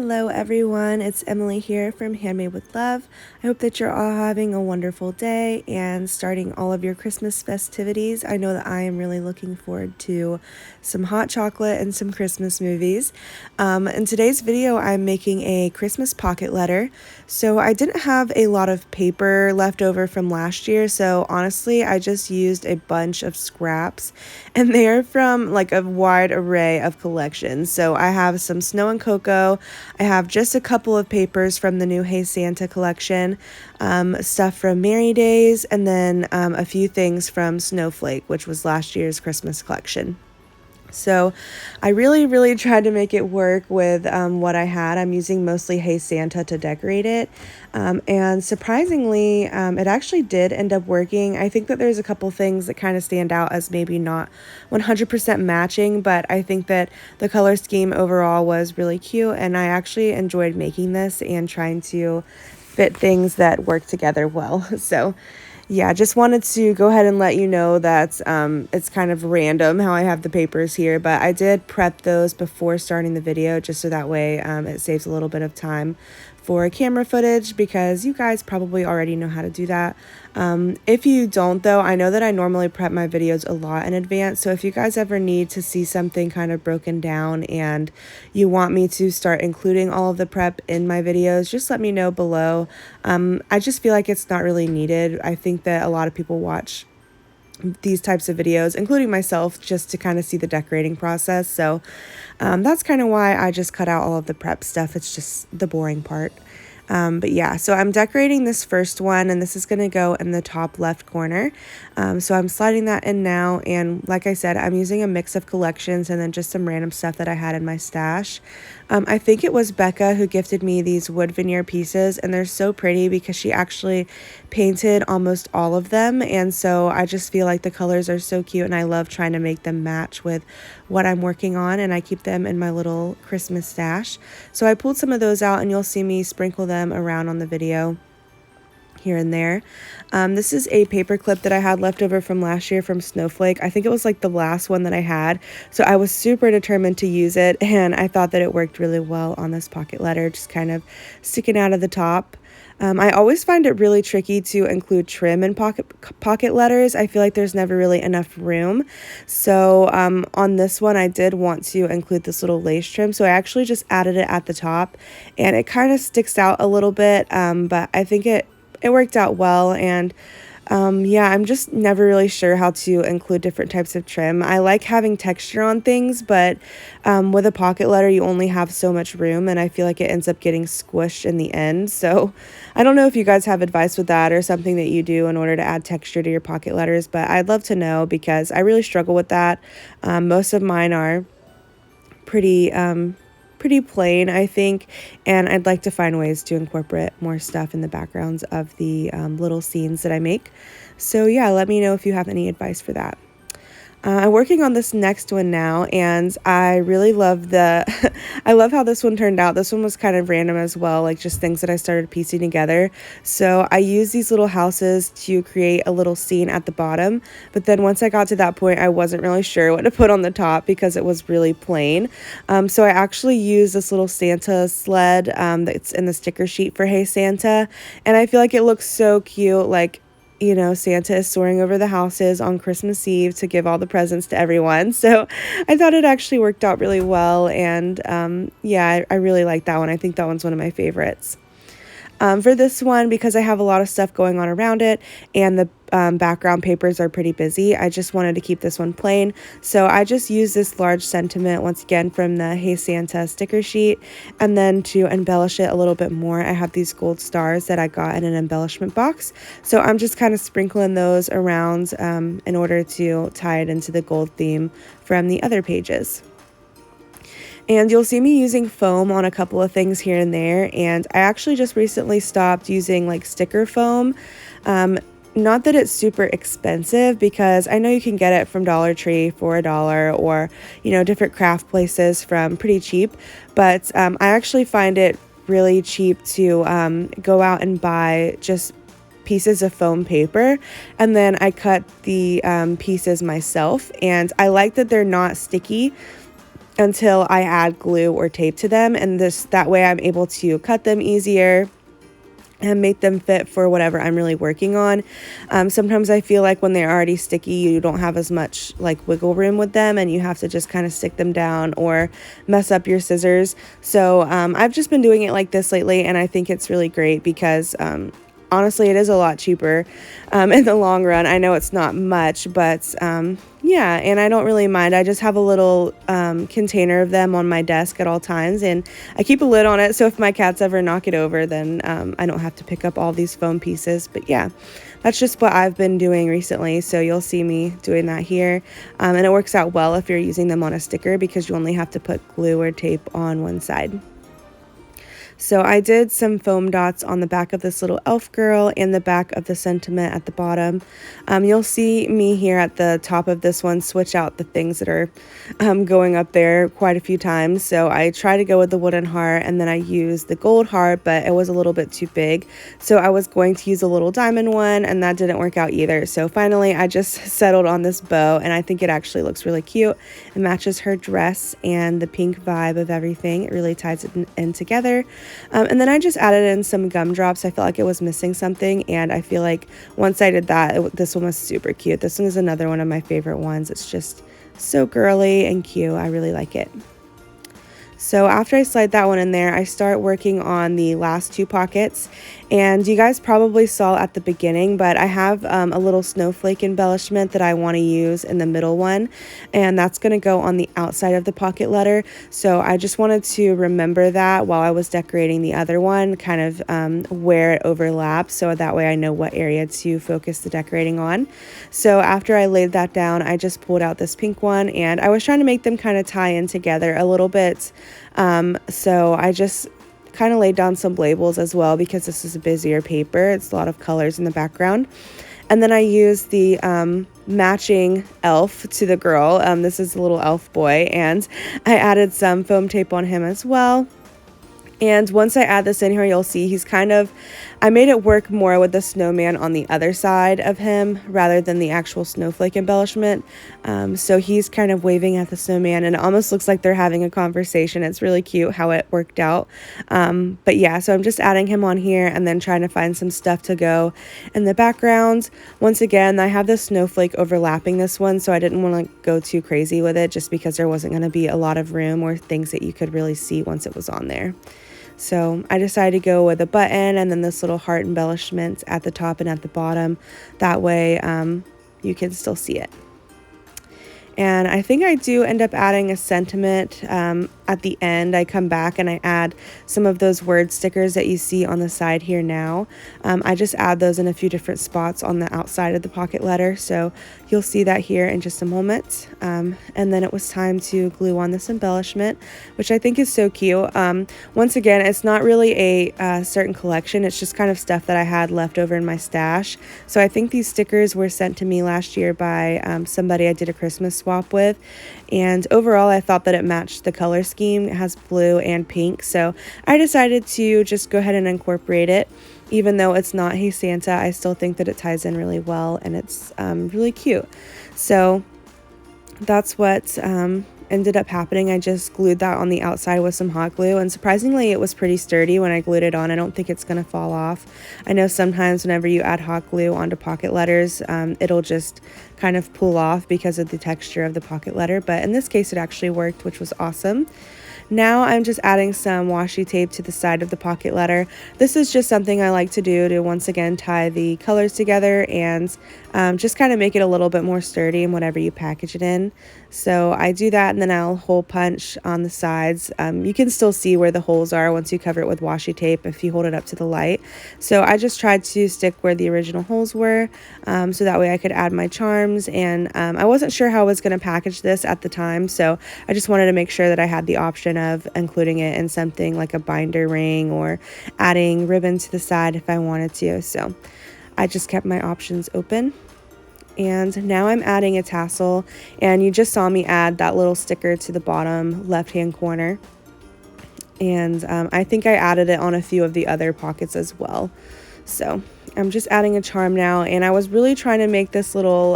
Hello everyone, it's Emily here from Handmade with Love. I hope that you're all having a wonderful day and starting all of your Christmas festivities. I know that I am really looking forward to some hot chocolate and some Christmas movies. In today's video, I'm making a Christmas pocket letter. So I didn't have a lot of paper left over from last year, so honestly, I just used a bunch of scraps, and they're from like a wide array of collections. So I have some Snow and Cocoa. I have just a couple of papers from the new Hey Santa collection, stuff from Merry Days, and then a few things from Snowflake, which was last year's Christmas collection. So I really tried to make it work with what I had. I'm using mostly Hey Santa to decorate it. And surprisingly, it actually did end up working. I think that there's a couple things that kind of stand out as maybe not 100% matching, but I think that the color scheme overall was really cute, and I actually enjoyed making this and trying to fit things that work together well. So yeah, just wanted to go ahead and let you know that it's kind of random how I have the papers here, but I did prep those before starting the video just so that way it saves a little bit of time for camera footage, because you guys probably already know how to do that. If you don't though, I know that I normally prep my videos a lot in advance, so if you guys ever need to see something kind of broken down and you want me to start including all of the prep in my videos, just let me know below. I just feel like it's not really needed. I think that a lot of people watch these types of videos, including myself, just to kind of see the decorating process. So that's kind of why I just cut out all of the prep stuff. It's just the boring part. But yeah, so I'm decorating this first one, and this is going to go in the top left corner. So I'm sliding that in now, and like I said, I'm using a mix of collections and then just some random stuff that I had in my stash. I think it was Becca who gifted me these wood veneer pieces, and they're so pretty because she actually painted almost all of them, and so I just feel like the colors are so cute, and I love trying to make them match with what I'm working on, and I keep them in my little Christmas stash. So I pulled some of those out, and you'll see me sprinkle them around on the video here and there. This is a paper clip that I had left over from last year from Snowflake. I think it was like the last one that I had, so I was super determined to use it, and I thought that it worked really well on this pocket letter, just kind of sticking out of the top. I always find it really tricky to include trim in pocket letters. I feel like there's never really enough room. So on this one, I did want to include this little lace trim. So I actually just added it at the top, and it kind of sticks out a little bit, but I think it worked out well. And yeah, I'm just never really sure how to include different types of trim. I like having texture on things, but with a pocket letter, you only have so much room, and I feel like it ends up getting squished in the end. So I don't know if you guys have advice with that or something that you do in order to add texture to your pocket letters, but I'd love to know because I really struggle with that. Most of mine are pretty plain, I think, and I'd like to find ways to incorporate more stuff in the backgrounds of the little scenes that I make. So yeah, let me know if you have any advice for that. I'm working on this next one now, and I really love I love how this one turned out. This one was kind of random as well, like just things that I started piecing together. So I used these little houses to create a little scene at the bottom, but then once I got to that point, I wasn't really sure what to put on the top because it was really plain. So I actually used this little Santa sled that's in the sticker sheet for Hey Santa, and I feel like it looks so cute, like, you know, Santa is soaring over the houses on Christmas Eve to give all the presents to everyone. So I thought it actually worked out really well. And yeah, I really like that one. I think that one's one of my favorites. For this one, because I have a lot of stuff going on around it and the background papers are pretty busy, I just wanted to keep this one plain. So I just used this large sentiment once again from the Hey Santa sticker sheet, and then to embellish it a little bit more, I have these gold stars that I got in an embellishment box. So I'm just kind of sprinkling those around in order to tie it into the gold theme from the other pages. And you'll see me using foam on a couple of things here and there, and I actually just recently stopped using like sticker foam. Not that it's super expensive, because I know you can get it from Dollar Tree for $1, or, you know, different craft places from pretty cheap, but I actually find it really cheap to go out and buy just pieces of foam paper, and then I cut the pieces myself, and I like that they're not sticky. until I add glue or tape to them, and that way I'm able to cut them easier and make them fit for whatever I'm really working on. Sometimes I feel like when they're already sticky, you don't have as much like wiggle room with them, and you have to just kind of stick them down or mess up your scissors. So I've just been doing it like this lately, and I think it's really great because honestly, it is a lot cheaper in the long run. I know it's not much, but yeah, and I don't really mind. I just have a little container of them on my desk at all times, and I keep a lid on it, so if my cats ever knock it over, then I don't have to pick up all these foam pieces. But yeah, that's just what I've been doing recently, so you'll see me doing that here. And it works out well if you're using them on a sticker because you only have to put glue or tape on one side. So I did some foam dots on the back of this little elf girl and the back of the sentiment at the bottom. You'll see me here at the top of this one switch out the things that are going up there quite a few times. So I try to go with the wooden heart, and then I used the gold heart, but it was a little bit too big. So I was going to use a little diamond one, and that didn't work out either. So finally I just settled on this bow, and I think it actually looks really cute. It matches her dress and the pink vibe of everything. It really ties it in together. And then I just added in some gumdrops. I felt like it was missing something, and I feel like once I did that, this one was super cute. This one is another one of my favorite ones. It's just so girly and cute. I really like it. So after I slide that one in there, I start working on the last two pockets, and you guys probably saw at the beginning, but I have a little snowflake embellishment that I want to use in the middle one, and that's going to go on the outside of the pocket letter. So I just wanted to remember that while I was decorating the other one, kind of where it overlaps, so that way I know what area to focus the decorating on. So after I laid that down, I just pulled out this pink one, and I was trying to make them kind of tie in together a little bit. So I just kind of laid down some labels as well because this is a busier paper. It's a lot of colors in the background. And then I used the matching elf to the girl. This is a little elf boy, and I added some foam tape on him as well. And once I add this in here, you'll see he's I made it work more with the snowman on the other side of him rather than the actual snowflake embellishment. So he's kind of waving at the snowman, and it almost looks like they're having a conversation. It's really cute how it worked out. But yeah, so I'm just adding him on here and then trying to find some stuff to go in the background. Once again, I have the snowflake overlapping this one, so I didn't want to go too crazy with it just because there wasn't going to be a lot of room or things that you could really see once it was on there. So I decided to go with a button and then this little heart embellishment at the top and at the bottom. That way you can still see it. And I think I do end up adding a sentiment at the end. I come back and I add some of those word stickers that you see on the side here now. I just add those in a few different spots on the outside of the pocket letter. So you'll see that here in just a moment. And then it was time to glue on this embellishment, which I think is so cute. Once again, it's not really a certain collection. It's just kind of stuff that I had left over in my stash. So I think these stickers were sent to me last year by somebody I did a Christmas swap with, and overall I thought that it matched the color scheme. It has blue and pink, so I decided to just go ahead and incorporate it. Even though it's not Hey Santa, I still think that it ties in really well, and it's really cute. So that's what ended up happening. I just glued that on the outside with some hot glue, and surprisingly it was pretty sturdy when I glued it on. I don't think it's going to fall off. I know sometimes whenever you add hot glue onto pocket letters, it'll just kind of pull off because of the texture of the pocket letter, but in this case it actually worked, which was awesome. Now I'm just adding some washi tape to the side of the pocket letter. This is just something I like to do to once again tie the colors together and just kind of make it a little bit more sturdy in whatever you package it in. So I do that, and then I'll hole punch on the sides. You can still see where the holes are once you cover it with washi tape if you hold it up to the light. So I just tried to stick where the original holes were, so that way I could add my charms. And I wasn't sure how I was going to package this at the time, so I just wanted to make sure that I had the option of including it in something like a binder ring or adding ribbon to the side if I wanted to. So I just kept my options open. And now I'm adding a tassel, and you just saw me add that little sticker to the bottom left-hand corner. And I think I added it on a few of the other pockets as well. So I'm just adding a charm now, and I was really trying to make this little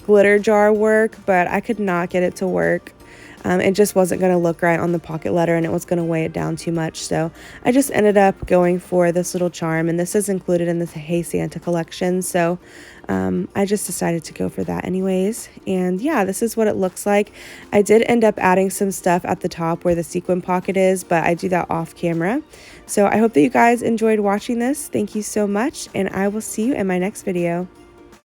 glitter jar work, but I could not get it to work. It just wasn't going to look right on the pocket letter, and it was going to weigh it down too much. So I just ended up going for this little charm, and this is included in the Hey Santa collection. So I just decided to go for that anyways. And yeah, this is what it looks like. I did end up adding some stuff at the top where the sequin pocket is, but I do that off camera. So I hope that you guys enjoyed watching this. Thank you so much, and I will see you in my next video.